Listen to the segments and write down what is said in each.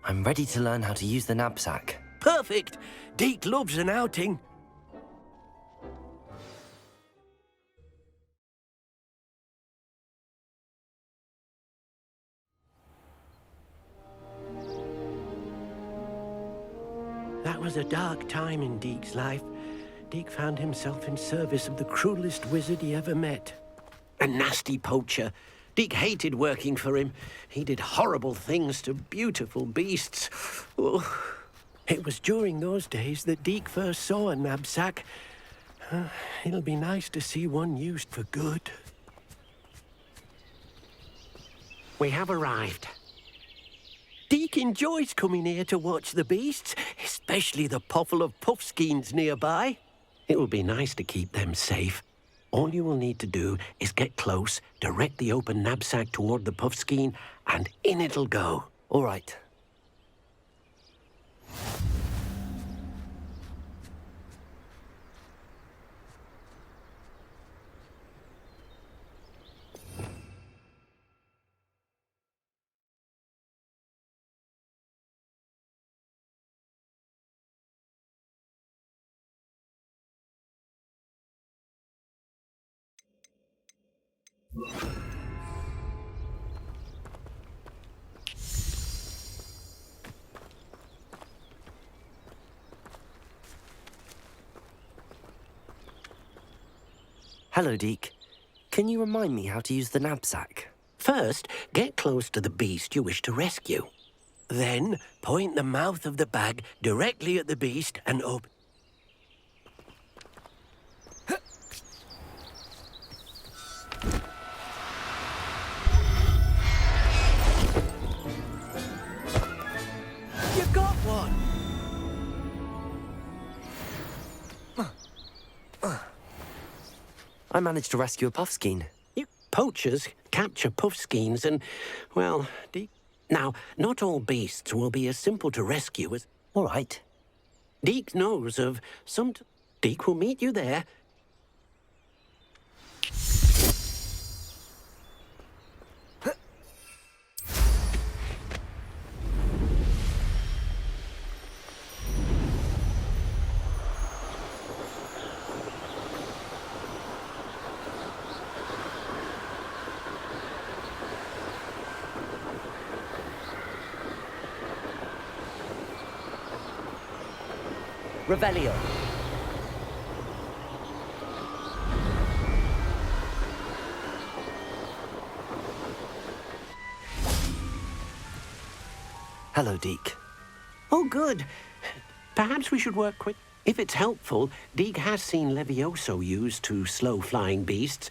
I'm ready to learn how to use the knapsack. Perfect! Deke loves an outing. That was a dark time in Deke's life. Deke found himself in service of the cruelest wizard he ever met. A nasty poacher. Deke hated working for him. He did horrible things to beautiful beasts. Oh. It was during those days that Deke first saw a knapsack. It'll be nice to see one used for good. We have arrived. Deke enjoys coming here to watch the beasts, especially the potful of puffskeins nearby. It will be nice to keep them safe. All you will need to do is get close, direct the open knapsack toward the puffskein, and in it'll go. All right. Hello, Deke. Can you remind me how to use the knapsack? First, get close to the beast you wish to rescue. Then, point the mouth of the bag directly at the beast and open. You got one! I managed to rescue a puffskein. You poachers capture puffskeins and, well, Now, not all beasts will be as simple to rescue as... All right. Deke knows of some... Deke will meet you there. Revelio. Hello, Deke. Oh, good. Perhaps we should work quick. If it's helpful, Deke has seen Levioso used to slow flying beasts.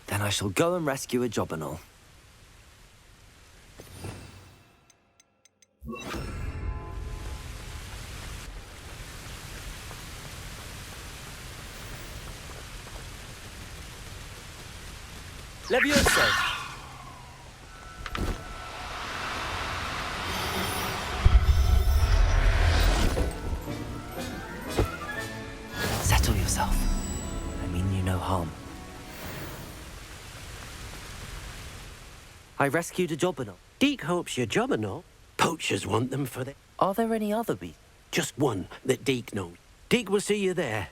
Then I shall go and rescue a Jobberknoll. Levioso! Settle yourself. I mean you no harm. I rescued a Jobberknoll. Deke hopes your Jobberknoll. Poachers want them for the... Are there any other beasts? Just one that Deke knows. Deke will see you there.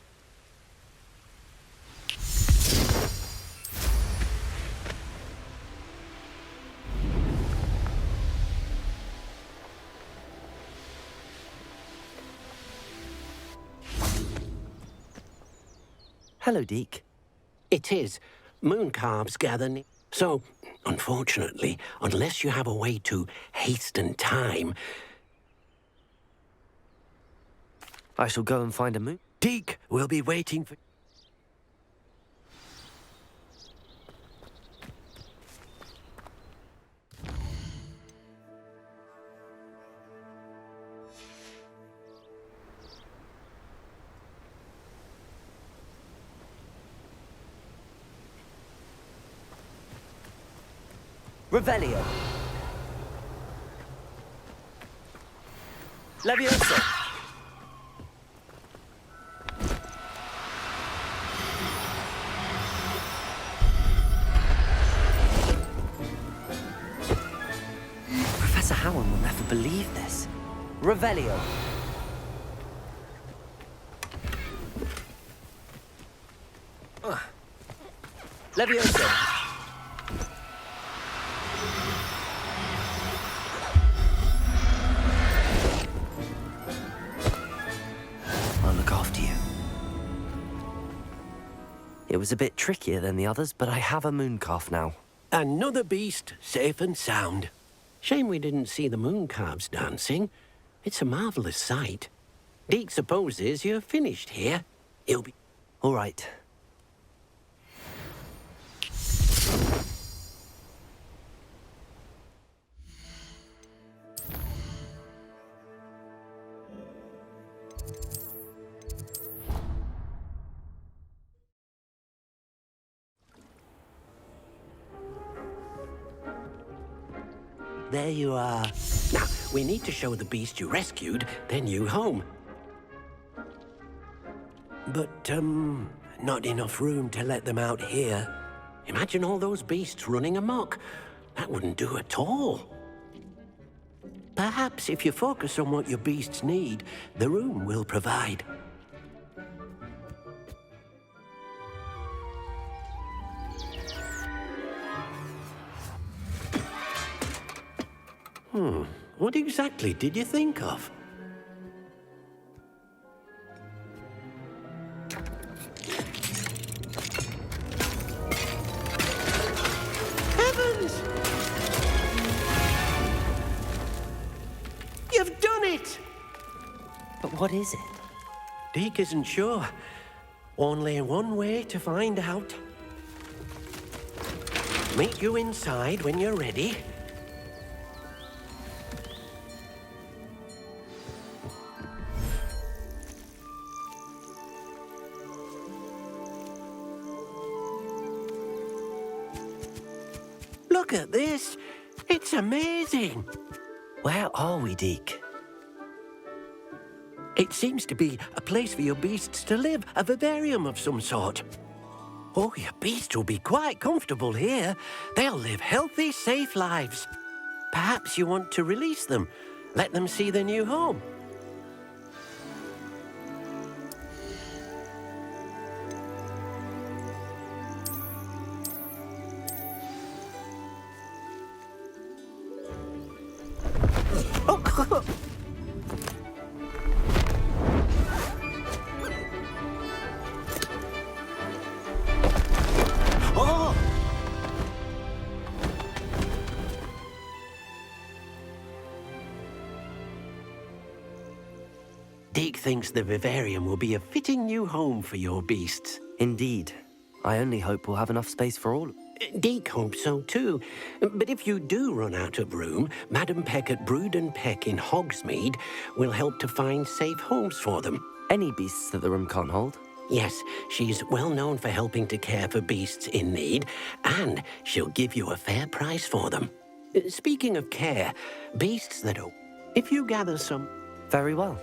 Hello, Deke. It is. Moon calves gather... So, unfortunately, unless you have a way to hasten time... I shall go and find a moon. Deke will be waiting for... Revelio. Levioso. can't believe this. Revelio. Levioso. I'll look after you. It was a bit trickier than the others, but I have a mooncalf now. Another beast, safe and sound. Shame we didn't see the mooncalves dancing. It's a marvellous sight. Deke supposes you're finished here. He'll be... All right. There you are. Now, we need to show the beast you rescued their new home. But, not enough room to let them out here. Imagine all those beasts running amok. That wouldn't do at all. Perhaps if you focus on what your beasts need, the room will provide. What exactly did you think of? Heavens! You've done it! But what is it? Deke isn't sure. Only one way to find out. Meet you inside when you're ready. Look at this. It's amazing. Where are we, Deke? It seems to be a place for your beasts to live, a vivarium of some sort. Oh, your beasts will be quite comfortable here. They'll live healthy, safe lives. Perhaps you want to release them, let them see their new home. Deke thinks the vivarium will be a fitting new home for your beasts. Indeed. I only hope we'll have enough space for all. Deke hopes so too. But if you do run out of room, Madam Peck at Brood and Peck in Hogsmeade will help to find safe homes for them. Any beasts that the room can't hold? Yes, she's well known for helping to care for beasts in need, and she'll give you a fair price for them. Speaking of care, beasts that are... If you gather some... Very well.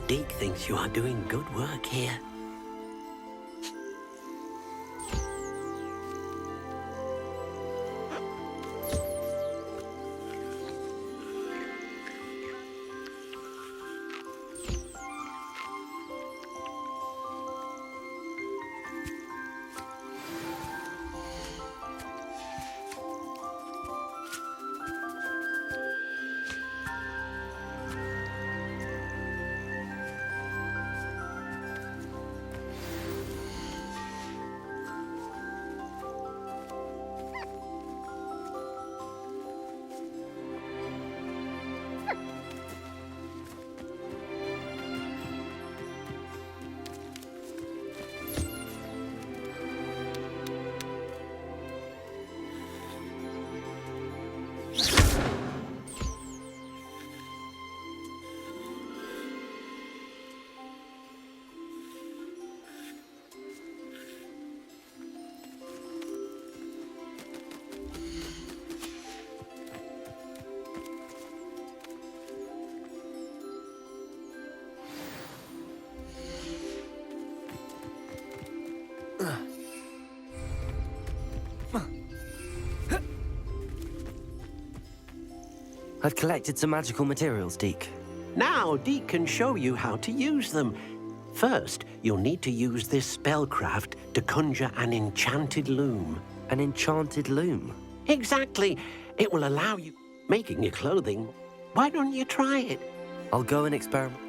Deke thinks you are doing good work here. I've collected some magical materials, Deke. Now, Deke can show you how to use them. First, you'll need to use this spellcraft to conjure an enchanted loom. An enchanted loom? Exactly. It will allow you making your clothing. Why don't you try it? I'll go and experiment.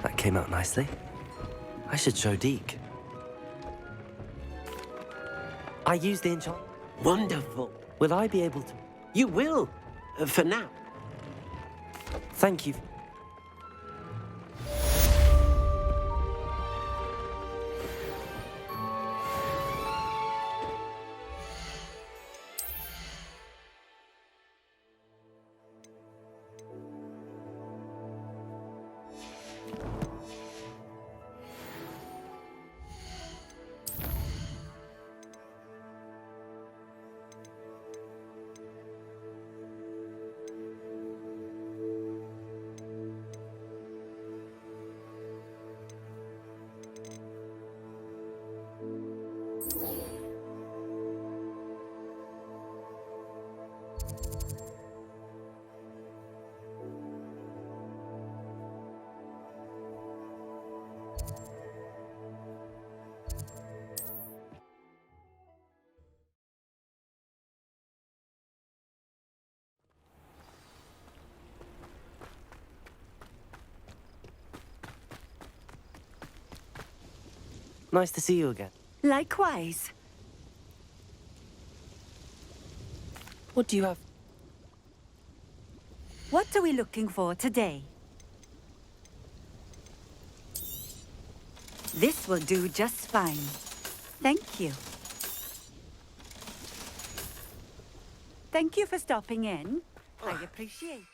That came out nicely. I should show Deke. I used the enchant. Wonderful. Will I be able to? You will, for now. Thank you. Nice to see you again. Likewise. What do you have? What are we looking for today? This will do just fine. Thank you. Thank you for stopping in. I appreciate it.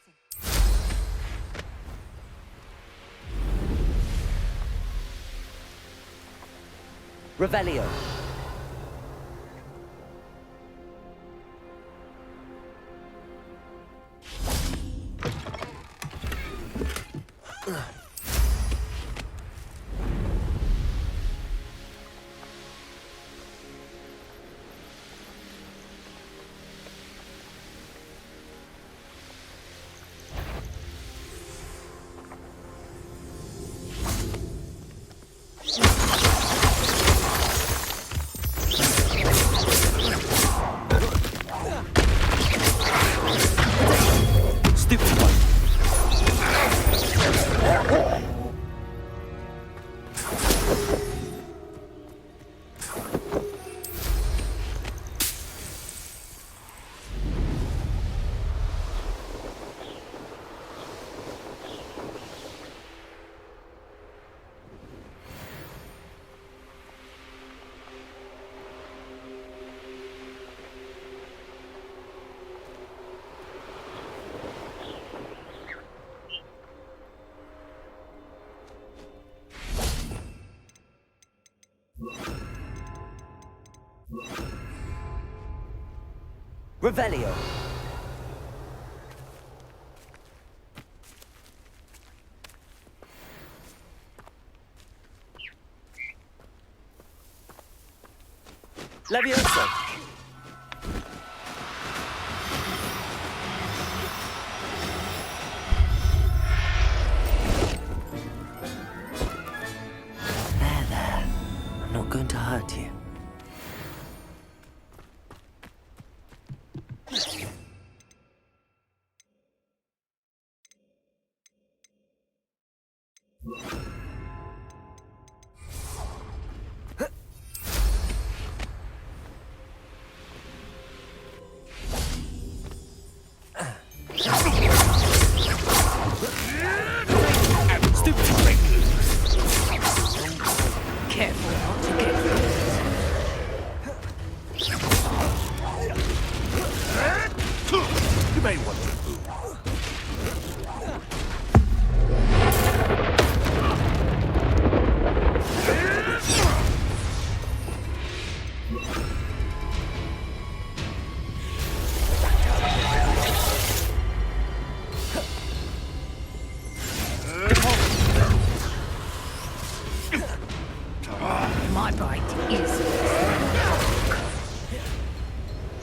Revelio. Revelio. Levioso. There. I'm not going to hurt you. My bite is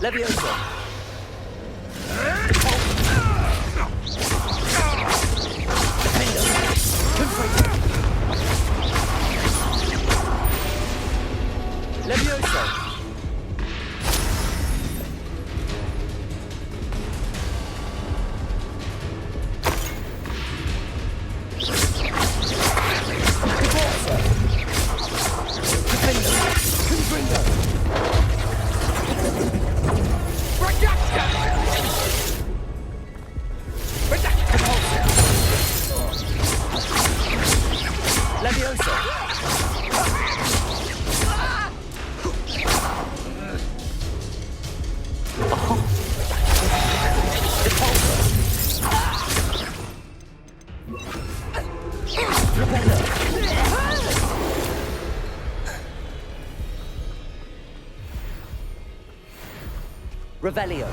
Levioso. Levioso. Revelio.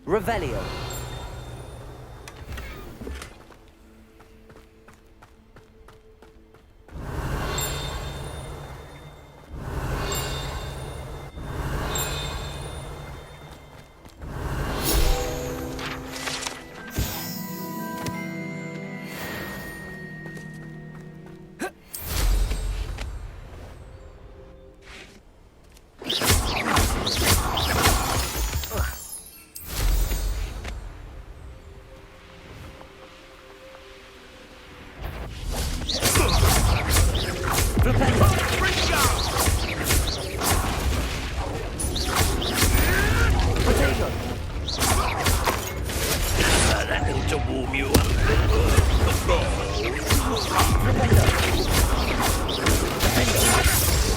Revelio. That'll to warm you up.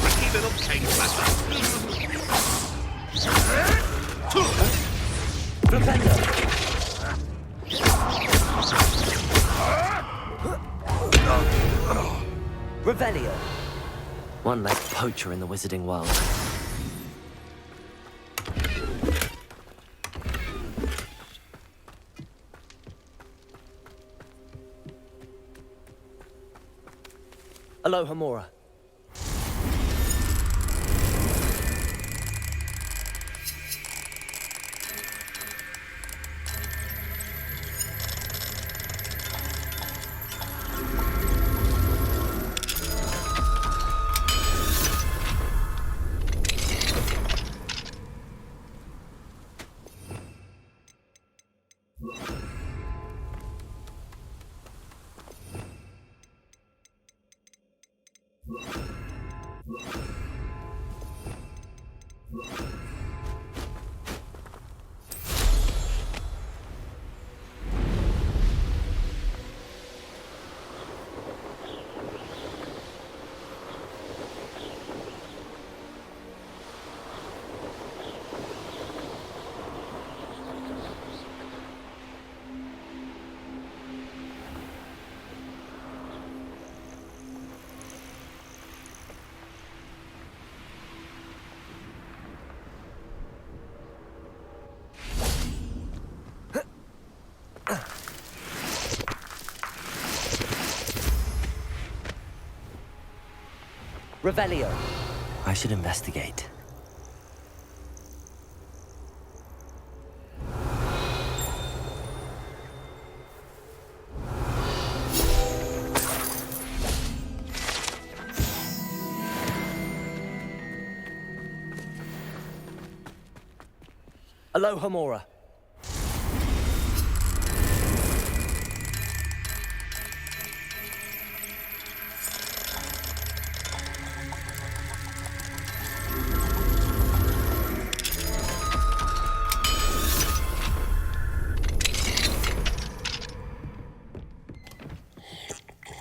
Lucky little cake batter. Revelio. One less poacher in the wizarding world. Aloha Mora. Revelio. I should investigate. Aloha Mora.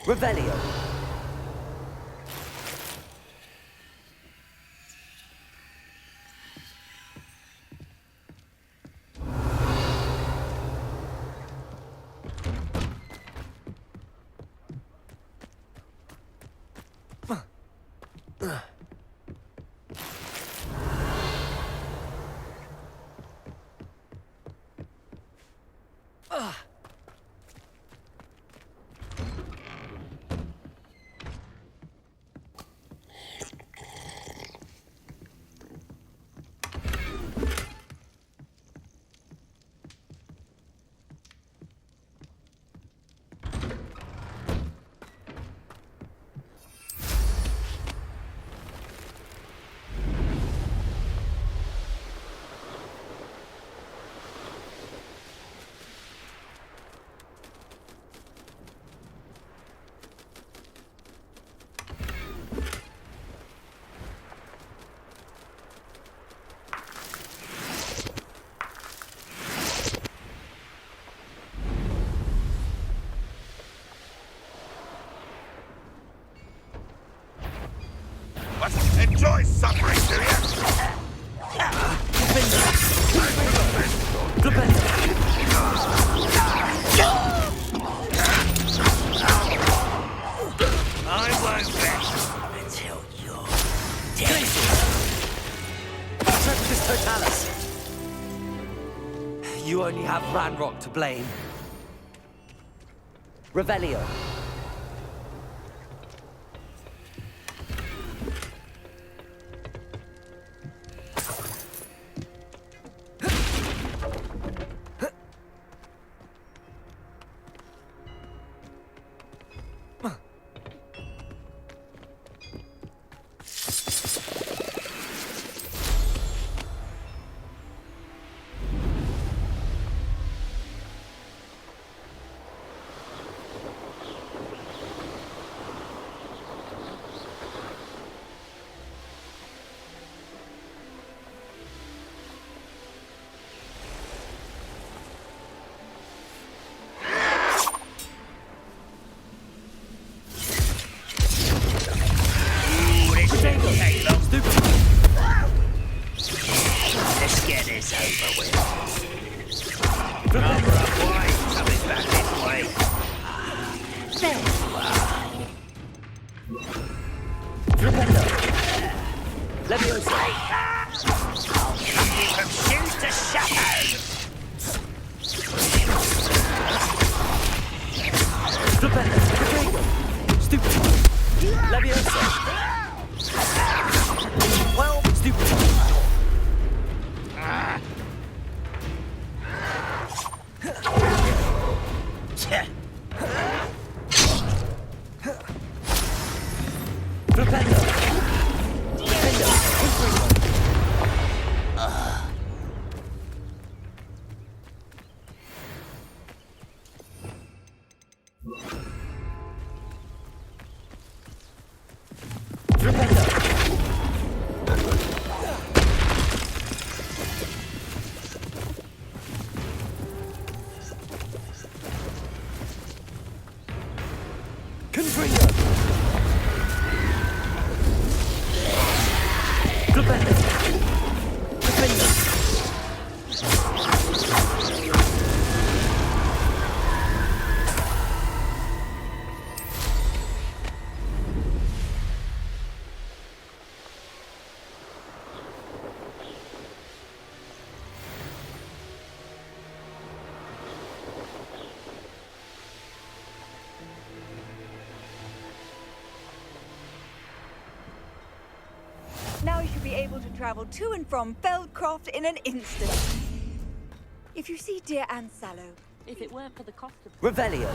Revelio. Enjoy suffering, do you? I won't rest until you're dead. Trepidus Totalis. You only have Ranrock to blame. Revelio. Flipendo. Leviosa. I'll keep you from shoes to shadow! Flipendo. Caprigo. Stupefy. Leviosa. Well, Stupefy. Flipendo. Flipendo. Flipendo. Confringo. Flipendo. Confringo. Now you should be able to travel to and from Feldcroft in an instant. If you see dear Anne Sallow, If it weren't for the cost of Revelio.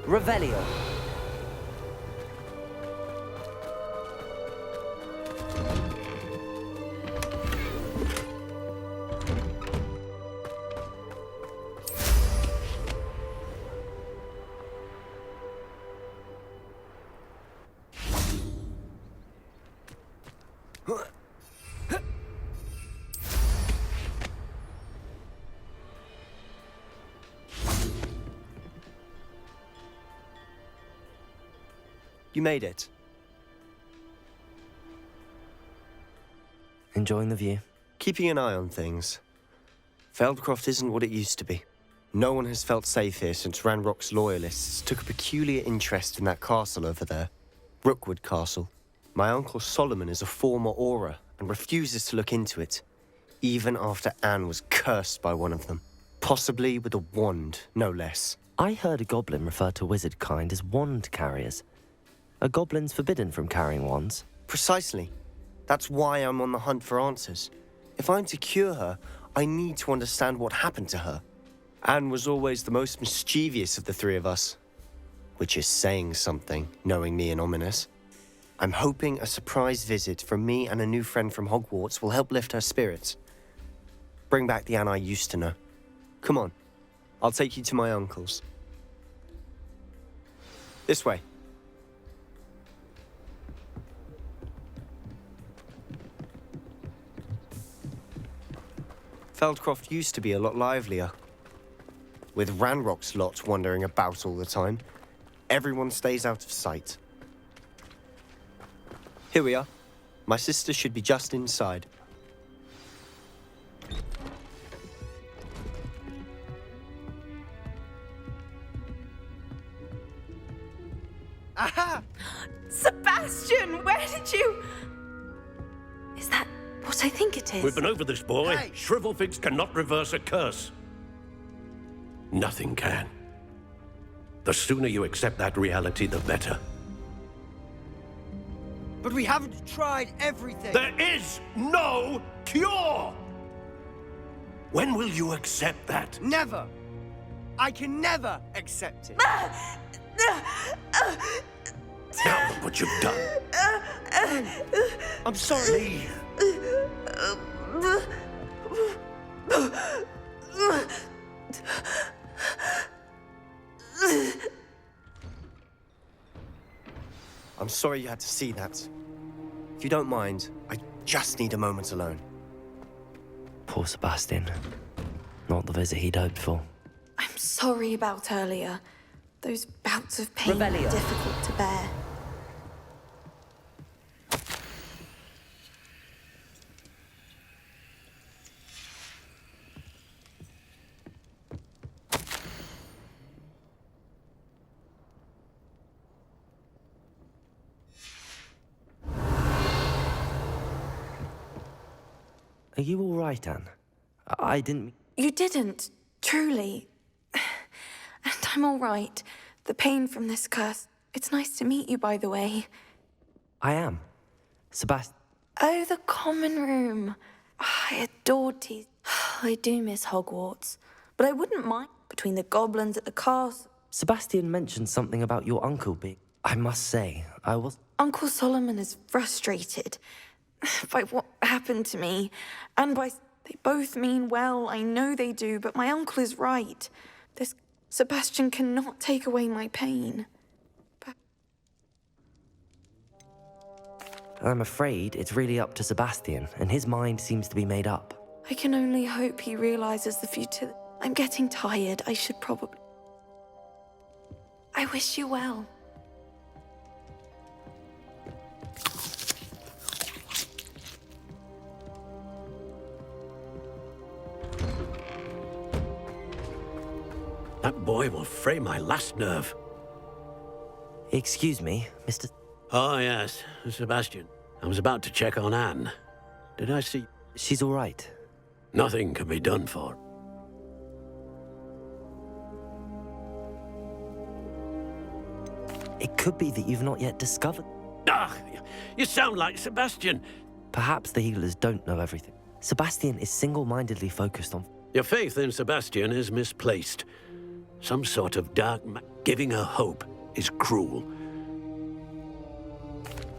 Revelio. You made it. Enjoying the view? Keeping an eye on things. Feldcroft isn't what it used to be. No one has felt safe here since Ranrock's loyalists took a peculiar interest in that castle over there. Rookwood Castle. My uncle Solomon is a former Auror and refuses to look into it, even after Anne was cursed by one of them. Possibly with a wand, no less. I heard a goblin refer to wizard kind as wand carriers. Are goblins forbidden from carrying wands? Precisely. That's why I'm on the hunt for answers. If I'm to cure her, I need to understand what happened to her. Anne was always the most mischievous of the three of us. Which is saying something, knowing me and Ominous. I'm hoping a surprise visit from me and a new friend from Hogwarts will help lift her spirits. Bring back the Anne I used to know. Come on, I'll take you to my uncle's. This way. Feldcroft used to be a lot livelier. With Ranrock's lot wandering about all the time, everyone stays out of sight. Here we are. My sister should be just inside. Aha! Sebastian, where did you... Is that what I think it is? We've been over this, boy. Hey. Shrivelfigs cannot reverse a curse. Nothing can. The sooner you accept that reality, the better. But we haven't tried everything. There is no cure! When will you accept that? Never. I can never accept it. Now look what you've done. I'm sorry. I'm sorry you had to see that. If you don't mind, I just need a moment alone. Poor Sebastian. Not the visit he'd hoped for. I'm sorry about earlier. Those bouts of pain Revelio. are difficult to bear. Are you all right, Anne? I didn't... You didn't, truly. And I'm all right. The pain from this curse. It's nice to meet you, by the way. I am. Sebastian... Oh, the common room. I adored these. I do miss Hogwarts. But I wouldn't mind between the goblins at the castle. Sebastian mentioned something about your uncle being... I must say, I was... Uncle Solomon is frustrated by what happened to me, and by... They both mean well, I know they do, but my uncle is right. This Sebastian cannot take away my pain. I'm afraid it's really up to Sebastian, and his mind seems to be made up. I can only hope he realizes the futility. I'm getting tired. I should probably... I wish you well. That boy will fray my last nerve. Excuse me, Mr... Oh, yes, Sebastian. I was about to check on Anne. Did I see... She's all right. Nothing can be done for her. It could be that you've not yet discovered... Ah, you sound like Sebastian. Perhaps the healers don't know everything. Sebastian is single-mindedly focused on... Your faith in Sebastian is misplaced. Some sort of dark giving her hope is cruel.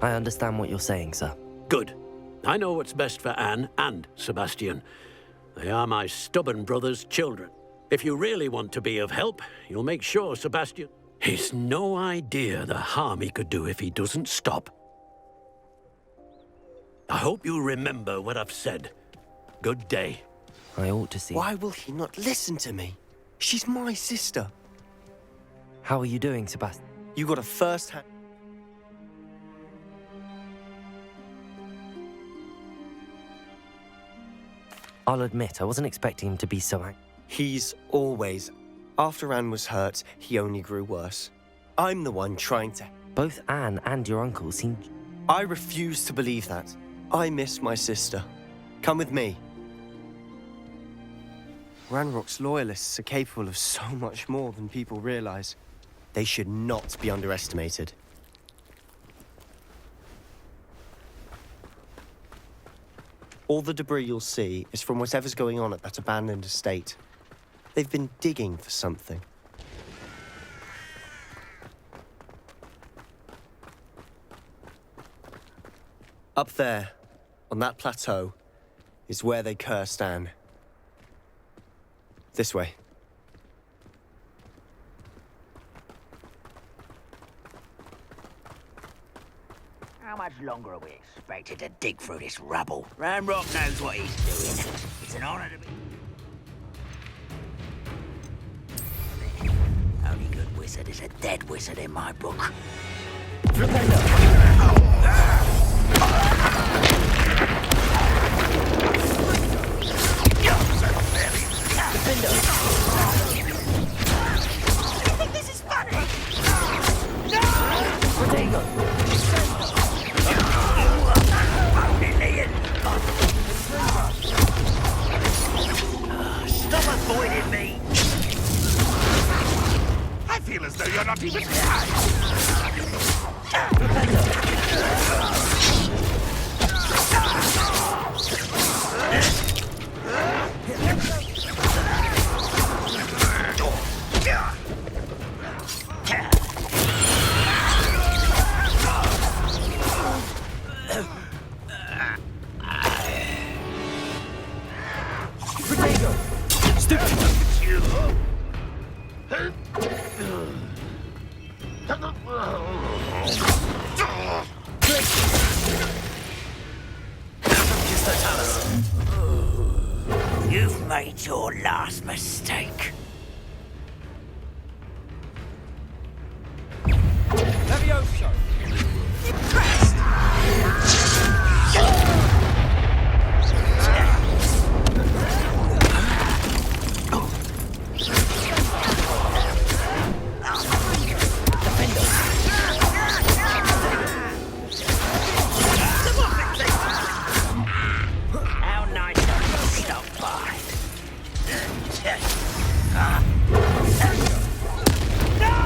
I understand what you're saying, sir. Good. I know what's best for Anne and Sebastian. They are my stubborn brother's children. If you really want to be of help, you'll make sure Sebastian... He's no idea the harm he could do if he doesn't stop. I hope you remember what I've said. Good day. I ought to see... Why will he not listen to me? She's my sister. How are you doing, Sebastian? You got a first-hand... I'll admit, I wasn't expecting him to be so angry. He's always... After Anne was hurt, he only grew worse. I'm the one trying to... Both Anne and your uncle seem... I refuse to believe that. I miss my sister. Come with me. Ranrock's loyalists are capable of so much more than people realize. They should not be underestimated. All the debris you'll see is from whatever's going on at that abandoned estate. They've been digging for something. Up there, on that plateau, is where they cursed Anne. This way. How much longer are we expected to dig through this rubble? Ranrock knows what he's doing. It's an honor to be... Only good wizard is a dead wizard in my book. I think this is funny! Stop avoiding me! I feel as though you're not even You've made your last mistake. Levioso! How nice of you to stop by. No!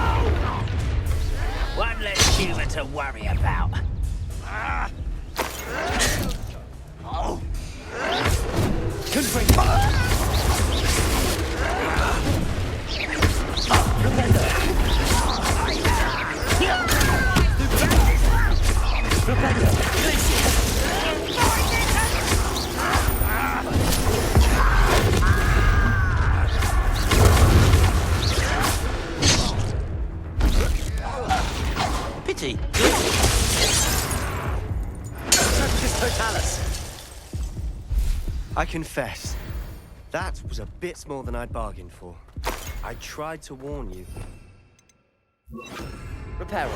One less human to worry about. Oh. Pity. I confess, that was a bit more than I'd bargained for. I tried to warn you. Reparo.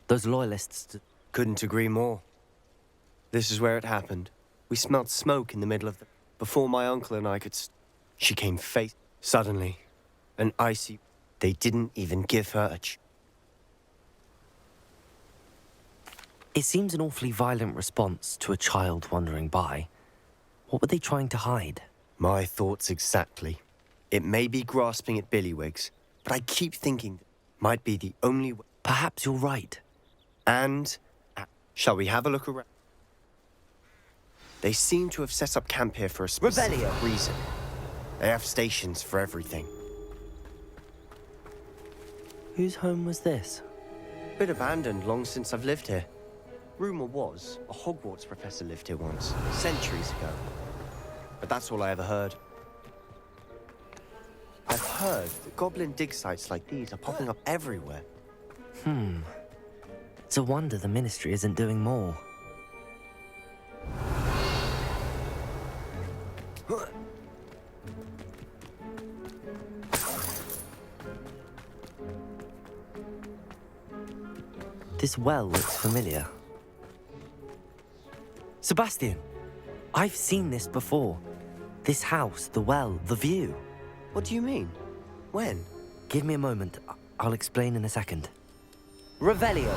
Those loyalists... Couldn't agree more. This is where it happened. We smelled smoke in the middle of the... Before my uncle and I could... She came face... Suddenly, an icy... They didn't even give her a... It seems an awfully violent response to a child wandering by. What were they trying to hide? My thoughts exactly. It may be grasping at billywhigs, but I keep thinking might be the only way. Perhaps you're right. And shall we have a look around? They seem to have set up camp here for a specific reason. They have stations for everything. Whose home was this? Bit abandoned long since I've lived here. Rumor was a Hogwarts professor lived here once, centuries ago. But that's all I ever heard. I've heard that goblin dig sites like these are popping up everywhere. It's a wonder the Ministry isn't doing more. This well looks familiar. Sebastian! I've seen this before. This house, the well, the view. What do you mean? When? Give me a moment. I'll explain in a second. Revelio.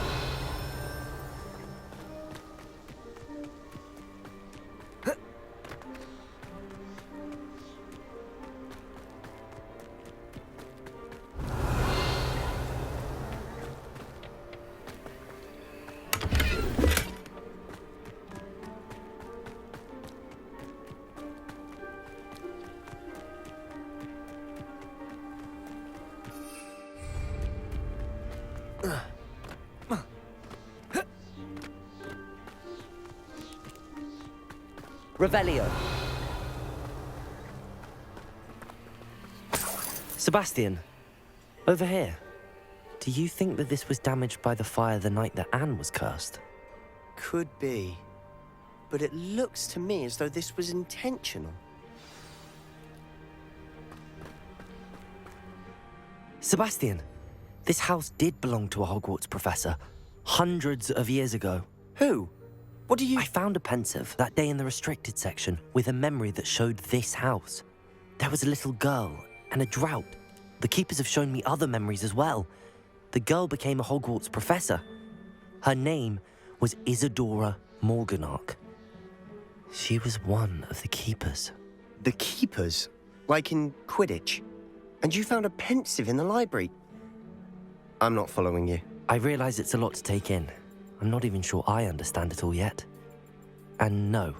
Revelio. Sebastian, over here. Do you think that this was damaged by the fire the night that Anne was cursed? Could be. But it looks to me as though this was intentional. Sebastian, this house did belong to a Hogwarts professor, hundreds of years ago. Who? What do you... I found a pensive that day in the restricted section with a memory that showed this house. There was a little girl and a drought. The keepers have shown me other memories as well. The girl became a Hogwarts professor. Her name was Isadora Morganach. She was one of the keepers. The keepers? Like in Quidditch? And you found a pensive in the library? I'm not following you. I realize it's a lot to take in. I'm not even sure I understand it all yet. And no,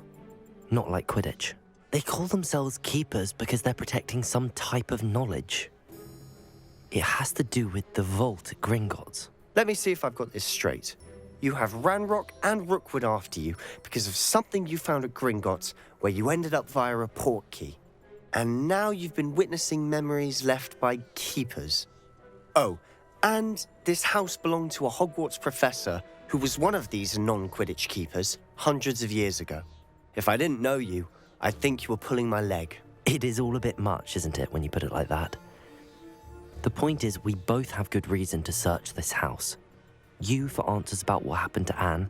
not like Quidditch. They call themselves keepers because they're protecting some type of knowledge. It has to do with the vault at Gringotts. Let me see if I've got this straight. You have Ranrock and Rookwood after you because of something you found at Gringotts where you ended up via a port key. And now you've been witnessing memories left by keepers. Oh, and this house belonged to a Hogwarts professor who was one of these non-Quidditch keepers hundreds of years ago. If I didn't know you, I'd think you were pulling my leg. It is all a bit much, isn't it, when you put it like that? The point is, we both have good reason to search this house. You for answers about what happened to Anne,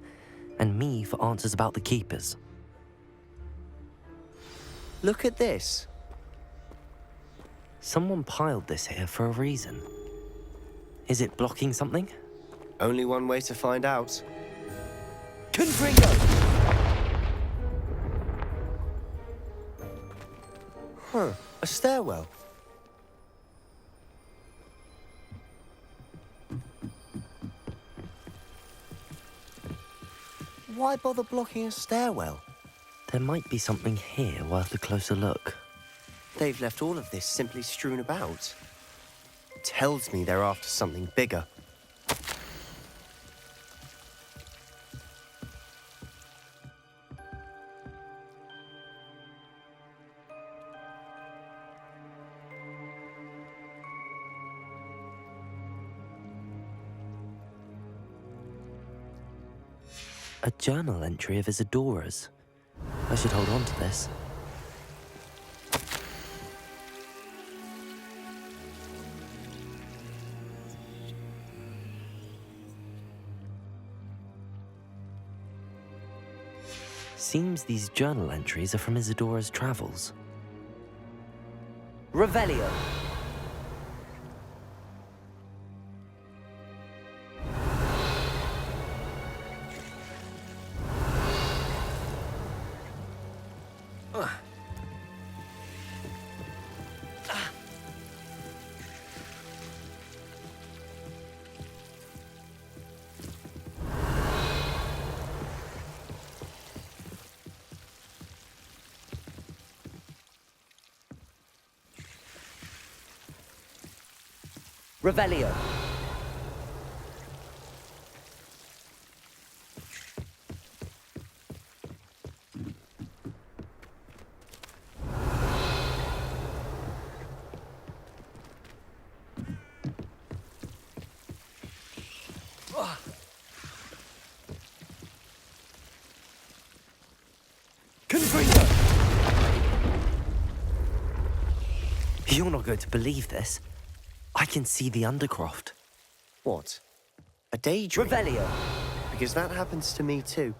and me for answers about the keepers. Look at this. Someone piled this here for a reason. Is it blocking something? Only one way to find out. Confringo! Huh, a stairwell. Why bother blocking a stairwell? There might be something here worth a closer look. They've left all of this simply strewn about. Tells me they're after something bigger. A journal entry of Isadora's. I should hold on to this. Seems these journal entries are from Isadora's travels. Revelio. Revelio. You're not going to believe this. I can see the Undercroft. What? A daydream? Revelio. Because that happens to me too.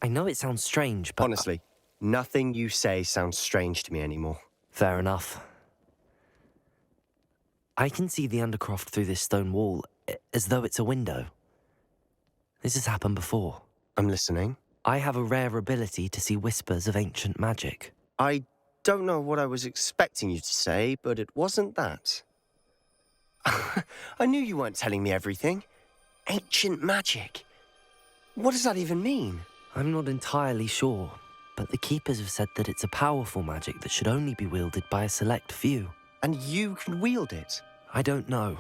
I know it sounds strange, but... Honestly, nothing you say sounds strange to me anymore. Fair enough. I can see the Undercroft through this stone wall, as though it's a window. This has happened before. I'm listening. I have a rare ability to see whispers of ancient magic. I don't know what I was expecting you to say, but it wasn't that. I knew you weren't telling me everything. Ancient magic. What does that even mean? I'm not entirely sure, but the Keepers have said that it's a powerful magic that should only be wielded by a select few. And you can wield it? I don't know,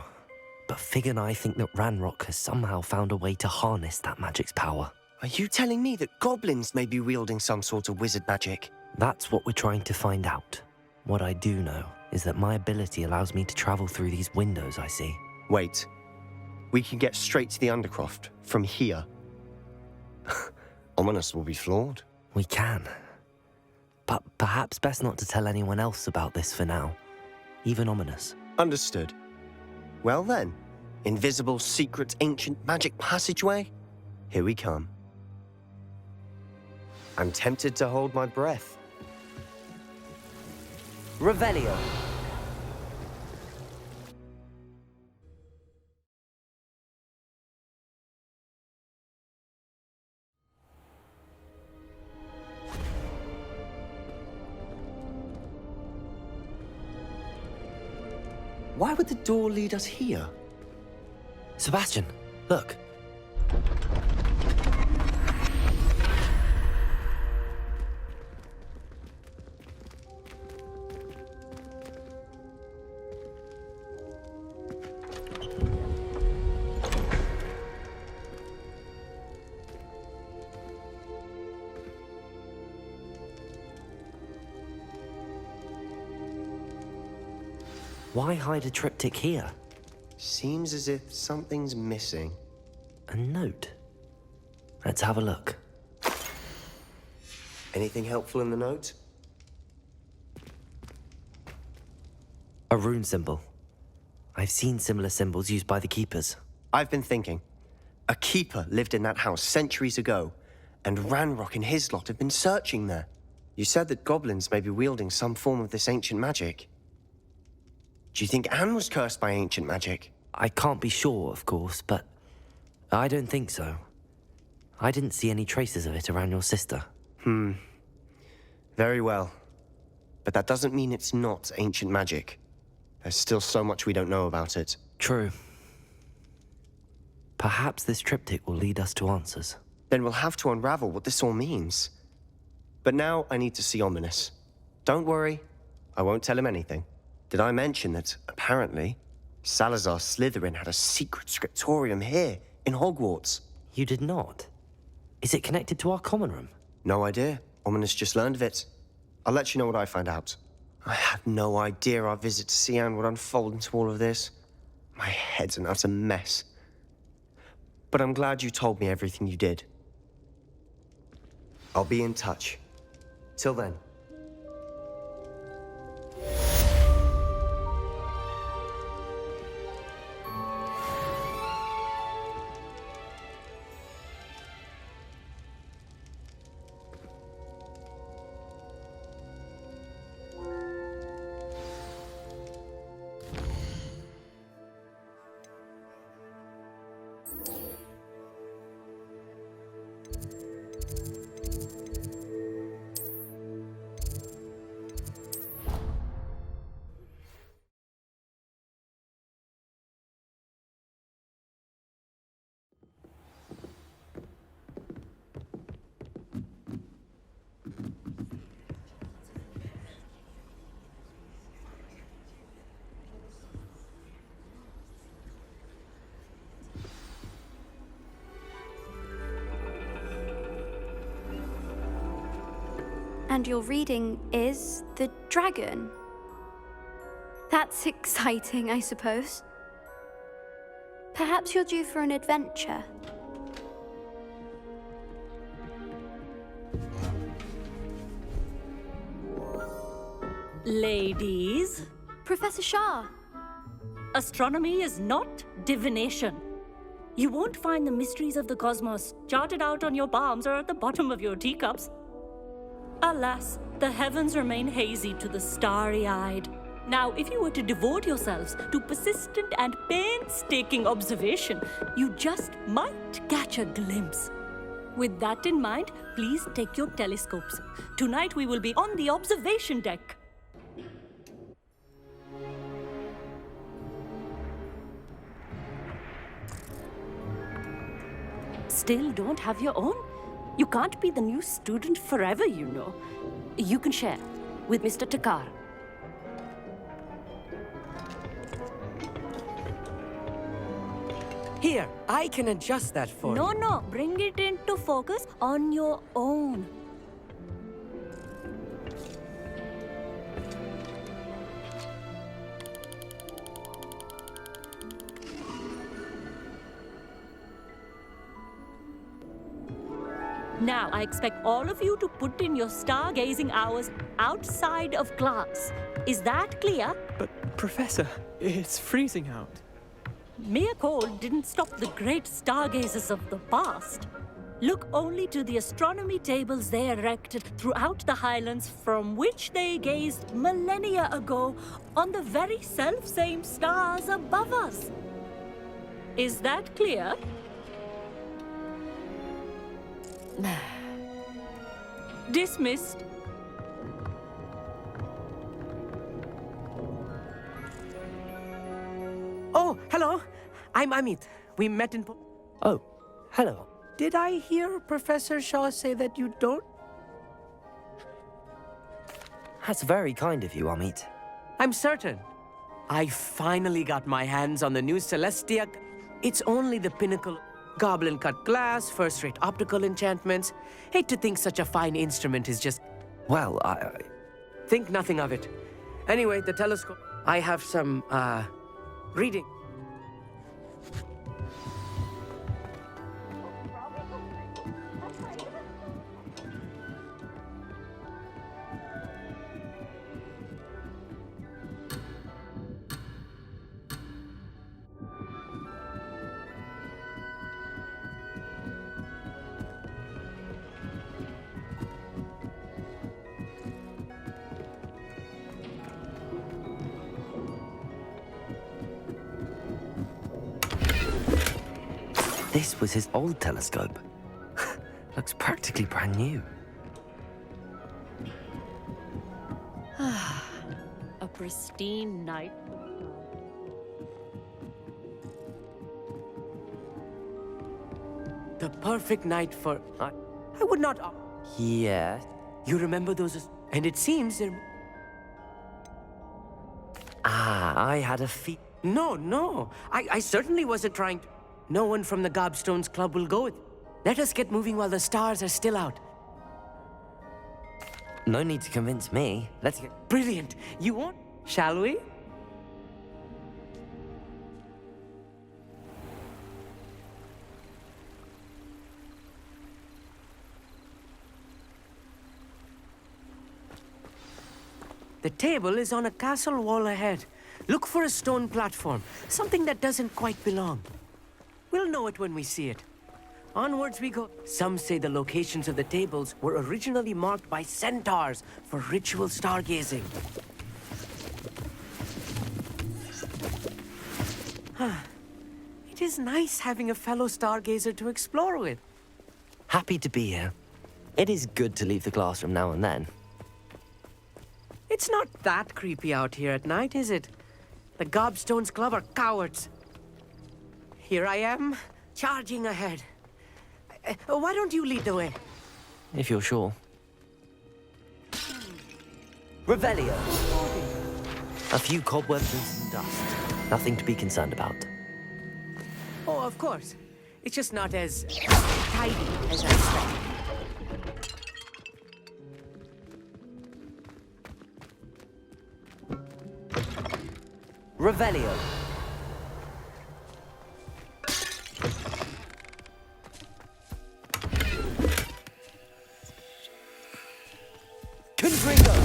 but Fig and I think that Ranrock has somehow found a way to harness that magic's power. Are you telling me that goblins may be wielding some sort of wizard magic? That's what we're trying to find out. What I do know is that my ability allows me to travel through these windows I see. Wait. We can get straight to the Undercroft from here. Ominous will be floored. We can. But perhaps best not to tell anyone else about this for now. Even Ominous. Understood. Well then, invisible, secret, ancient magic passageway? Here we come. I'm tempted to hold my breath. Revelio. Why would the door lead us here? Sebastian, look. Why hide a triptych here? Seems as if something's missing. A note. Let's have a look. Anything helpful in the note? A rune symbol. I've seen similar symbols used by the keepers. I've been thinking. A keeper lived in that house centuries ago, and Ranrock and his lot have been searching there. You said that goblins may be wielding some form of this ancient magic. Do you think Anne was cursed by ancient magic? I can't be sure, of course, but I don't think so. I didn't see any traces of it around your sister. Very well. But that doesn't mean it's not ancient magic. There's still so much we don't know about it. True. Perhaps this triptych will lead us to answers. Then we'll have to unravel what this all means. But now I need to see Ominous. Don't worry, I won't tell him anything. Did I mention that, apparently, Salazar Slytherin had a secret scriptorium here, in Hogwarts? You did not? Is it connected to our common room? No idea. Ominous just learned of it. I'll let you know what I find out. I had no idea our visit to Cian would unfold into all of this. My head's an utter mess. But I'm glad you told me everything you did. I'll be in touch. Till then. And your reading is The Dragon. That's exciting, I suppose. Perhaps you're due for an adventure. Ladies, Professor Shah. astronomy is not divination. You won't find the mysteries of the cosmos charted out on your palms or at the bottom of your teacups. Alas, the heavens remain hazy to the starry-eyed. Now, if you were to devote yourselves to persistent and painstaking observation, you just might catch a glimpse. With that in mind, please take your telescopes. Tonight we will be on the observation deck. Still don't have your own? You can't be the new student forever, you know. You can share with Mr. Takar. Here, I can adjust that for you. No, bring it into focus on your own. Now, I expect all of you to put in your stargazing hours outside of class. Is that clear? But, Professor, it's freezing out. Mere cold didn't stop the great stargazers of the past. Look only to the astronomy tables they erected throughout the Highlands from which they gazed millennia ago on the very self-same stars above us. Is that clear? Dismissed. Oh, hello. I'm Amit. We met in... Oh, hello. Did I hear Professor Shaw say that you don't? That's very kind of you, Amit. I'm certain. I finally got my hands on the new Celestia. It's only the pinnacle. Goblin-cut glass, first-rate optical enchantments. Hate to think such a fine instrument is just... Well, I... Think nothing of it. Anyway, the telescope... I have some, reading. This was his old telescope. Looks practically brand new. A pristine night. The perfect night for... I would not... Yeah. You remember those... And it seems they're... I had a No. I certainly wasn't trying to... No one from the Gobstones Club will go with... Let us get moving while the stars are still out. No need to convince me. Let's get... Brilliant. You want... Shall we? The table is on a castle wall ahead. Look for a stone platform, something that doesn't quite belong. We'll know it when we see it. Onwards we go. Some say the locations of the tables were originally marked by centaurs for ritual stargazing. It is nice having a fellow stargazer to explore with. Happy to be here. It is good to leave the classroom now and then. It's not that creepy out here at night, is it? The Gobstones Club are cowards. Here I am, charging ahead. Why don't you lead the way? If you're sure. Revelio. A few cobwebs and some dust. Nothing to be concerned about. Oh, of course. It's just not as tidy as I expected. Revelio. Confringo.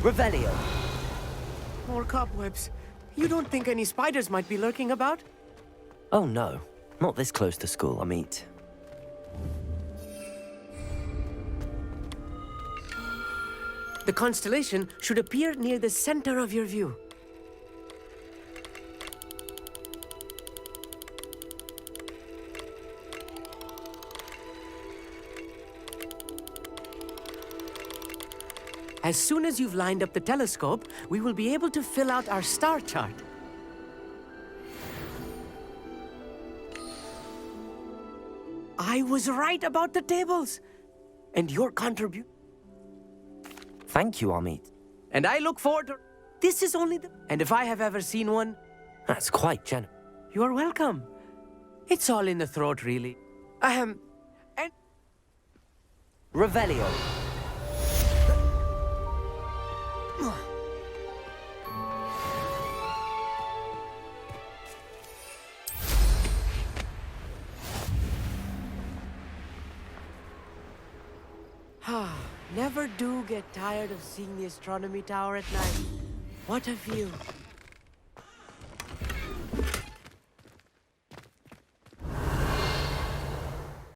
Revelio. More cobwebs. You don't think any spiders might be lurking about? Oh no, not this close to school, I mean. The constellation should appear near the center of your view. As soon as you've lined up the telescope, we will be able to fill out our star chart. I was right about the tables. And your contribution. Thank you, Amit. And I look forward to... This is only the... And if I have ever seen one... That's quite generous. You are welcome. It's all in the throat, really. And... Revelio. Never do get tired of seeing the astronomy tower at night. What a view.